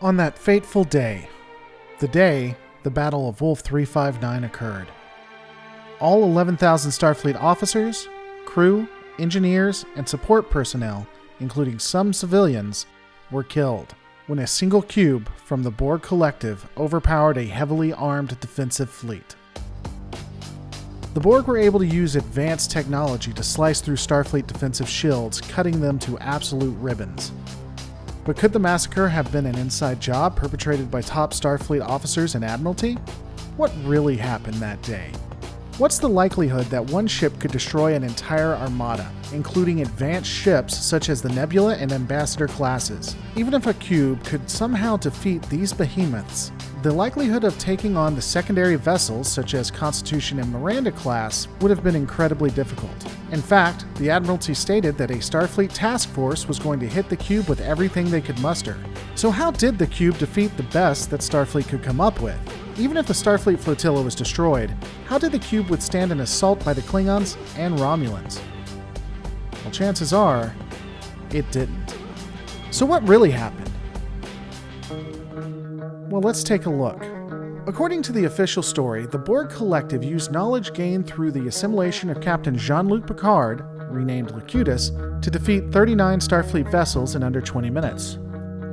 On that fateful day, the Battle of Wolf 359 occurred. All 11,000 Starfleet officers, crew, engineers, and support personnel, including some civilians, were killed when a single cube from the Borg collective overpowered a heavily armed defensive fleet. The Borg were able to use advanced technology to slice through Starfleet defensive shields, cutting them to absolute ribbons. But could the massacre have been an inside job perpetrated by top Starfleet officers and Admiralty? What really happened that day? What's the likelihood that one ship could destroy an entire armada, including advanced ships such as the Nebula and Ambassador classes? Even if a cube could somehow defeat these behemoths, the likelihood of taking on the secondary vessels such as Constitution and Miranda class would have been incredibly difficult. In fact, the Admiralty stated that a Starfleet task force was going to hit the cube with everything they could muster. So how did the cube defeat the best that Starfleet could come up with? Even if the Starfleet flotilla was destroyed, how did the cube withstand an assault by the Klingons and Romulans? Well, chances are, it didn't. So what really happened? Well, let's take a look. According to the official story, the Borg Collective used knowledge gained through the assimilation of Captain Jean-Luc Picard, renamed Locutus, to defeat 39 Starfleet vessels in under 20 minutes.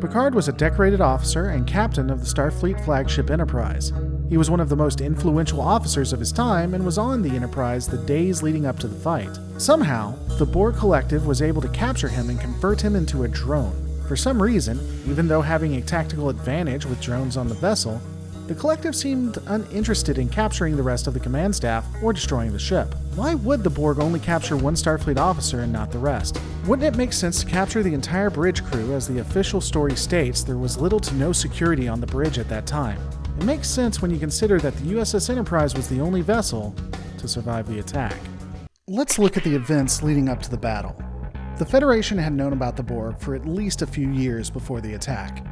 Picard was a decorated officer and captain of the Starfleet flagship Enterprise. He was one of the most influential officers of his time and was on the Enterprise the days leading up to the fight. Somehow, the Borg Collective was able to capture him and convert him into a drone. For some reason, even though having a tactical advantage with drones on the vessel, the Collective seemed uninterested in capturing the rest of the command staff or destroying the ship. Why would the Borg only capture one Starfleet officer and not the rest? Wouldn't it make sense to capture the entire bridge crew? As the official story states, there was little to no security on the bridge at that time. It makes sense when you consider that the USS Enterprise was the only vessel to survive the attack. Let's look at the events leading up to the battle. The Federation had known about the Borg for at least a few years before the attack.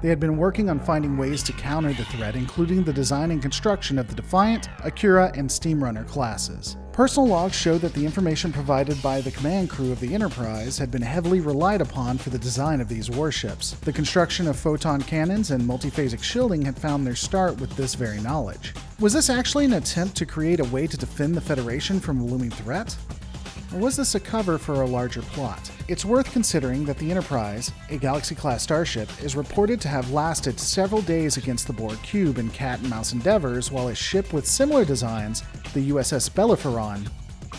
They had been working on finding ways to counter the threat, including the design and construction of the Defiant, Akira, and Steamrunner classes. Personal logs show that the information provided by the command crew of the Enterprise had been heavily relied upon for the design of these warships. The construction of photon cannons and multiphasic shielding had found their start with this very knowledge. Was this actually an attempt to create a way to defend the Federation from a looming threat? Or was this a cover for a larger plot? It's worth considering that the Enterprise, a Galaxy-class starship, is reported to have lasted several days against the Borg cube in cat-and-mouse endeavors, while a ship with similar designs, the USS Bellerophon,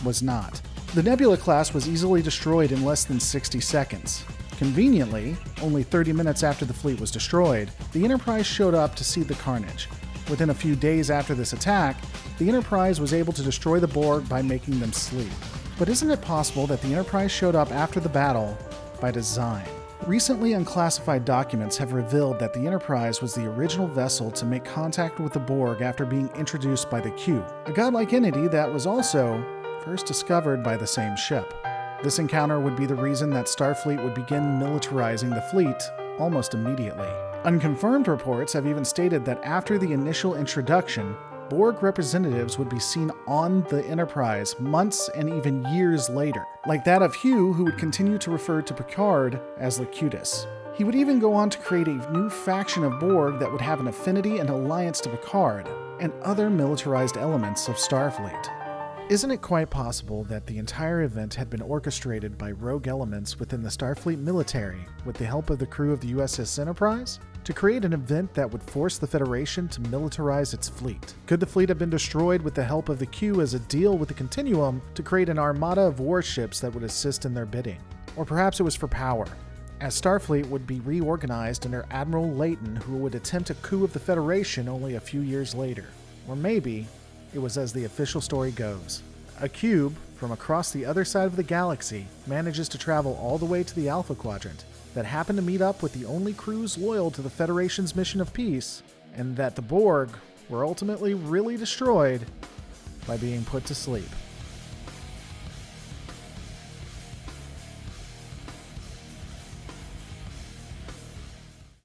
was not. The Nebula class was easily destroyed in less than 60 seconds. Conveniently, only 30 minutes after the fleet was destroyed, the Enterprise showed up to see the carnage. Within a few days after this attack, the Enterprise was able to destroy the Borg by making them sleep. But isn't it possible that the Enterprise showed up after the battle by design? Recently unclassified documents have revealed that the Enterprise was the original vessel to make contact with the Borg after being introduced by the Q, a godlike entity that was also first discovered by the same ship. This encounter would be the reason that Starfleet would begin militarizing the fleet almost immediately. Unconfirmed reports have even stated that after the initial introduction, Borg representatives would be seen on the Enterprise months and even years later, like that of Hugh, who would continue to refer to Picard as Locutus. He would even go on to create a new faction of Borg that would have an affinity and alliance to Picard and other militarized elements of Starfleet. Isn't it quite possible that the entire event had been orchestrated by rogue elements within the Starfleet military with the help of the crew of the USS Enterprise to create an event that would force the Federation to militarize its fleet? Could the fleet have been destroyed with the help of the Q as a deal with the Continuum to create an armada of warships that would assist in their bidding? Or perhaps it was for power, as Starfleet would be reorganized under Admiral Layton, who would attempt a coup of the Federation only a few years later. Or maybe it was as the official story goes. A cube from across the other side of the galaxy manages to travel all the way to the Alpha Quadrant that happened to meet up with the only crews loyal to the Federation's mission of peace, and that the Borg were ultimately really destroyed by being put to sleep.